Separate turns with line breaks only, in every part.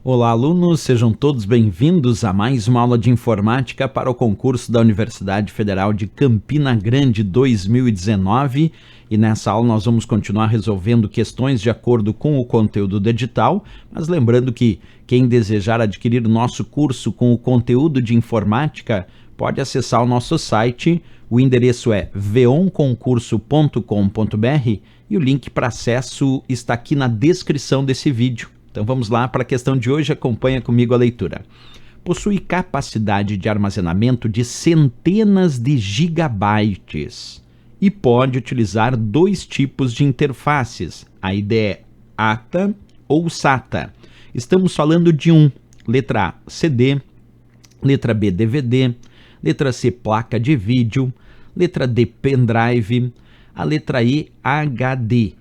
Olá, alunos, sejam todos bem-vindos a mais uma aula de informática para o concurso da Universidade Federal de Campina Grande 2019. E nessa aula nós vamos continuar resolvendo questões de acordo com o conteúdo do edital, mas lembrando que quem desejar adquirir o nosso curso com o conteúdo de informática pode acessar o nosso site. O endereço é veonconcurso.com.br e o link para acesso está aqui na descrição desse vídeo. Então vamos lá para a questão de hoje, acompanha comigo a leitura. Possui capacidade de armazenamento de centenas de gigabytes e pode utilizar dois tipos de interfaces, a IDE ATA ou SATA. Estamos falando de letra A, CD, letra B, DVD, letra C, placa de vídeo, letra D, pendrive, a letra E, HD.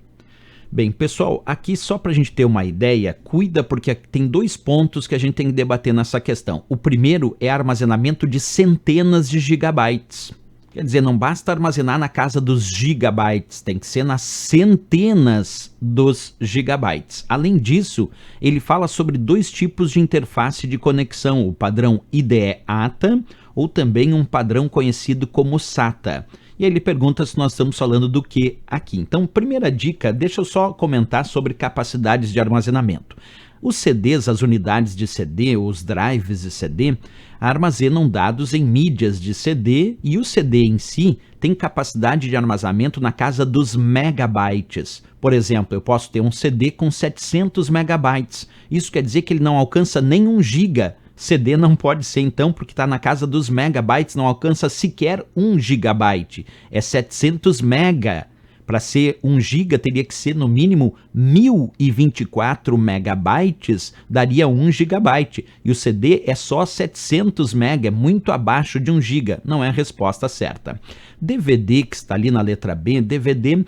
Bem, pessoal, aqui só para a gente ter uma ideia, cuida porque tem dois pontos que a gente tem que debater nessa questão. O primeiro é armazenamento de centenas de gigabytes. Quer dizer, não basta armazenar na casa dos gigabytes, tem que ser nas centenas dos gigabytes. Além disso, ele fala sobre dois tipos de interface de conexão, o padrão IDE-ATA ou também um padrão conhecido como SATA. E aí ele pergunta se nós estamos falando do que aqui. Então, primeira dica, deixa eu só comentar sobre capacidades de armazenamento. Os CDs, as unidades de CD, os drives de CD, armazenam dados em mídias de CD e o CD em si tem capacidade de armazenamento na casa dos megabytes. Por exemplo, eu posso ter um CD com 700 megabytes. Isso quer dizer que ele não alcança nem 1 giga. CD não pode ser então, porque está na casa dos megabytes, não alcança sequer 1 gigabyte. É 700 mega. Para ser 1 giga, teria que ser no mínimo 1024 megabytes, daria 1 gigabyte. E o CD é só 700 mega, é muito abaixo de 1 giga. Não é a resposta certa. DVD, que está ali na letra B, DVD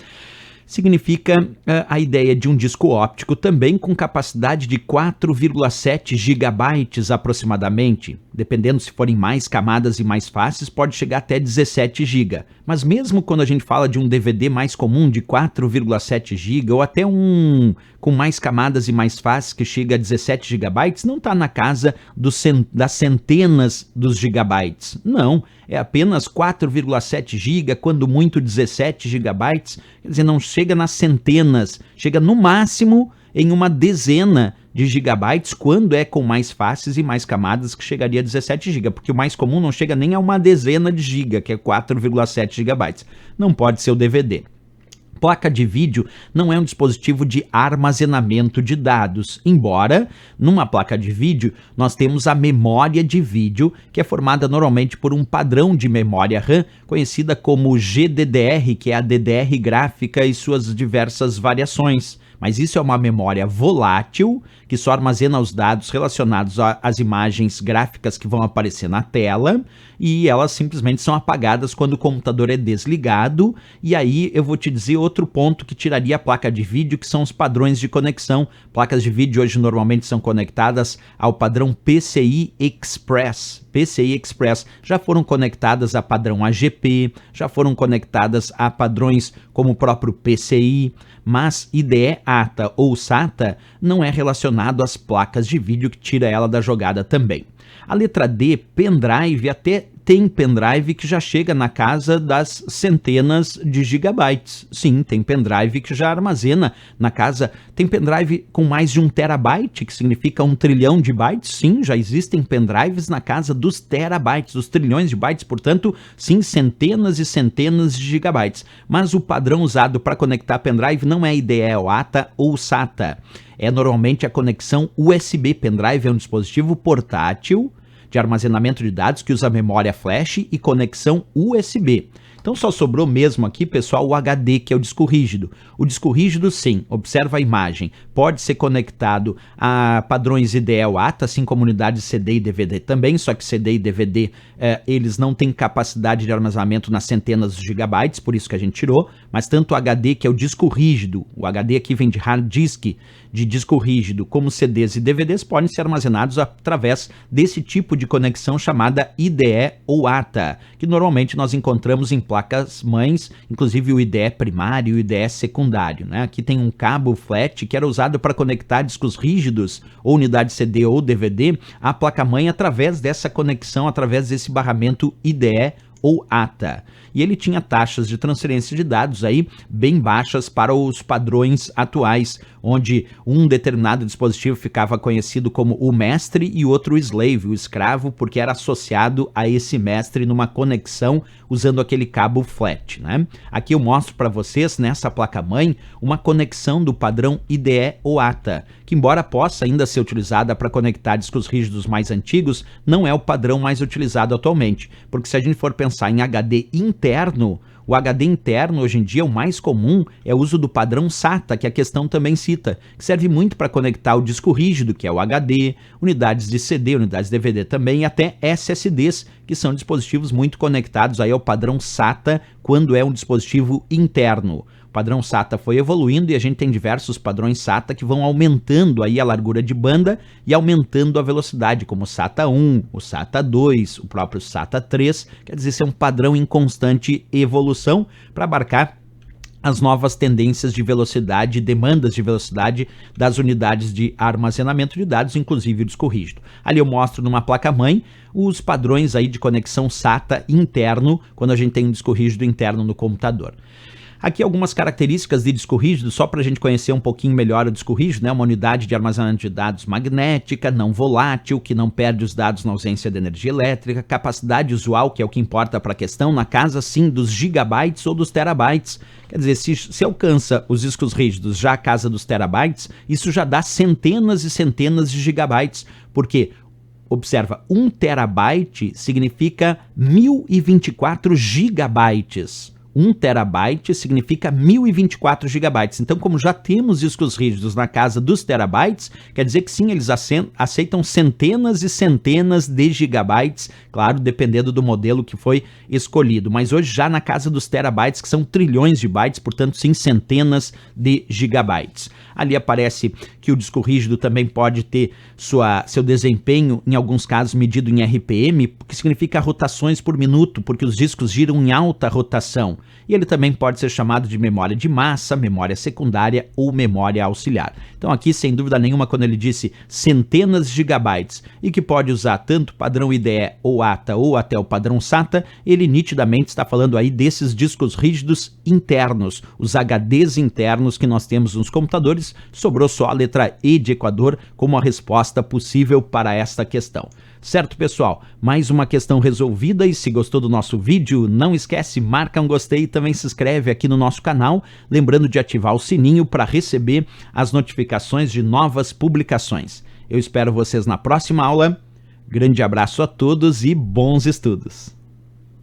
significa a ideia de um disco óptico também com capacidade de 4,7 gigabytes aproximadamente. Dependendo se forem mais camadas e mais faces, pode chegar até 17 GB. Mas mesmo quando a gente fala de um DVD mais comum de 4,7 GB ou até um com mais camadas e mais faces que chega a 17 GB, não está na casa das centenas dos gigabytes. Não, é apenas 4,7 GB, quando muito 17 GB. Quer dizer, não chega nas centenas, chega no máximo em uma dezena de gigabytes, quando é com mais faces e mais camadas, que chegaria a 17 GB, porque o mais comum não chega nem a uma dezena de giga, que é 4,7 gigabytes. Não pode ser o DVD. Placa de vídeo não é um dispositivo de armazenamento de dados, embora numa placa de vídeo nós temos a memória de vídeo, que é formada normalmente por um padrão de memória RAM, conhecida como GDDR, que é a DDR gráfica e suas diversas variações. Mas isso é uma memória volátil, que só armazena os dados relacionados às imagens gráficas que vão aparecer na tela, e elas simplesmente são apagadas quando o computador é desligado. E aí eu vou te dizer outro ponto que tiraria a placa de vídeo, que são os padrões de conexão. Placas de vídeo hoje normalmente são conectadas ao padrão PCI Express. PCI Express já foram conectadas a padrão AGP, já foram conectadas a padrões como o próprio PCI, mas IDE ATA ou SATA não é relacionado às placas de vídeo, que tira ela da jogada também. A letra D, pendrive, até tem pendrive que já chega na casa das centenas de gigabytes. Sim, tem pendrive que já armazena na casa. Tem pendrive com mais de 1 terabyte, que significa 1 trilhão de bytes. Sim, já existem pendrives na casa dos terabytes, dos trilhões de bytes. Portanto, sim, centenas e centenas de gigabytes. Mas o padrão usado para conectar pendrive não é IDE ou ATA ou SATA. É normalmente a conexão USB. Pendrive é um dispositivo portátil de armazenamento de dados que usa memória flash e conexão USB. Então só sobrou mesmo aqui, pessoal, o HD, que é o disco rígido. O disco rígido, sim, observa a imagem, pode ser conectado a padrões IDE ou ATA, assim como unidades CD e DVD também, só que CD e DVD eles não têm capacidade de armazenamento nas centenas de gigabytes, por isso que a gente tirou, mas tanto o HD, que é o disco rígido, o HD aqui vem de hard disk, de disco rígido, como CDs e DVDs podem ser armazenados através desse tipo de conexão chamada IDE ou ATA, que normalmente nós encontramos em placas-mães, inclusive o IDE primário e o IDE secundário, né? Aqui tem um cabo flat que era usado para conectar discos rígidos ou unidade CD ou DVD à placa-mãe através dessa conexão, através desse barramento IDE ou ATA. E ele tinha taxas de transferência de dados aí bem baixas para os padrões atuais, onde um determinado dispositivo ficava conhecido como o mestre e o outro o slave, o escravo, porque era associado a esse mestre numa conexão usando aquele cabo flat, né? Aqui eu mostro para vocês, nessa placa-mãe, uma conexão do padrão IDE ou ATA, que embora possa ainda ser utilizada para conectar discos rígidos mais antigos, não é o padrão mais utilizado atualmente, porque se a gente for pensar em HD interno, o HD interno hoje em dia o mais comum é o uso do padrão SATA, que a questão também cita, que serve muito para conectar o disco rígido, que é o HD, unidades de CD, unidades de DVD também, e até SSDs, que são dispositivos muito conectados aí ao padrão SATA quando é um dispositivo interno. O padrão SATA foi evoluindo e a gente tem diversos padrões SATA que vão aumentando aí a largura de banda e aumentando a velocidade, como o SATA 1, o SATA 2, o próprio SATA 3, quer dizer, ser um padrão em constante evolução para abarcar as novas tendências de velocidade, demandas de velocidade das unidades de armazenamento de dados, inclusive o disco rígido. Ali eu mostro numa placa-mãe os padrões aí de conexão SATA interno, quando a gente tem um disco rígido interno no computador. Aqui algumas características de disco rígido, só para a gente conhecer um pouquinho melhor o disco rígido, né? Uma unidade de armazenamento de dados magnética, não volátil, que não perde os dados na ausência de energia elétrica, capacidade usual, que é o que importa para a questão, na casa sim dos gigabytes ou dos terabytes. Quer dizer, se alcança os discos rígidos já a casa dos terabytes, isso já dá centenas e centenas de gigabytes, porque observa, 1 terabyte significa 1024 gigabytes. 1 terabyte significa 1024 gigabytes. Então, como já temos discos rígidos na casa dos terabytes, quer dizer que sim, eles aceitam centenas e centenas de gigabytes, claro, dependendo do modelo que foi escolhido. Mas hoje já na casa dos terabytes, que são trilhões de bytes, portanto, sim, centenas de gigabytes. Ali aparece que o disco rígido também pode ter seu desempenho, em alguns casos, medido em RPM, que significa rotações por minuto, porque os discos giram em alta rotação. E ele também pode ser chamado de memória de massa, memória secundária ou memória auxiliar. Então aqui, sem dúvida nenhuma, quando ele disse centenas de gigabytes e que pode usar tanto padrão IDE ou ATA ou até o padrão SATA, ele nitidamente está falando aí desses discos rígidos internos, os HDs internos que nós temos nos computadores. Sobrou só a letra E de Equador como a resposta possível para esta questão. Certo, pessoal? Mais uma questão resolvida, e se gostou do nosso vídeo, não esquece, marca um gostei e também se inscreve aqui no nosso canal, lembrando de ativar o sininho para receber as notificações de novas publicações. Eu espero vocês na próxima aula. Grande abraço a todos e bons estudos!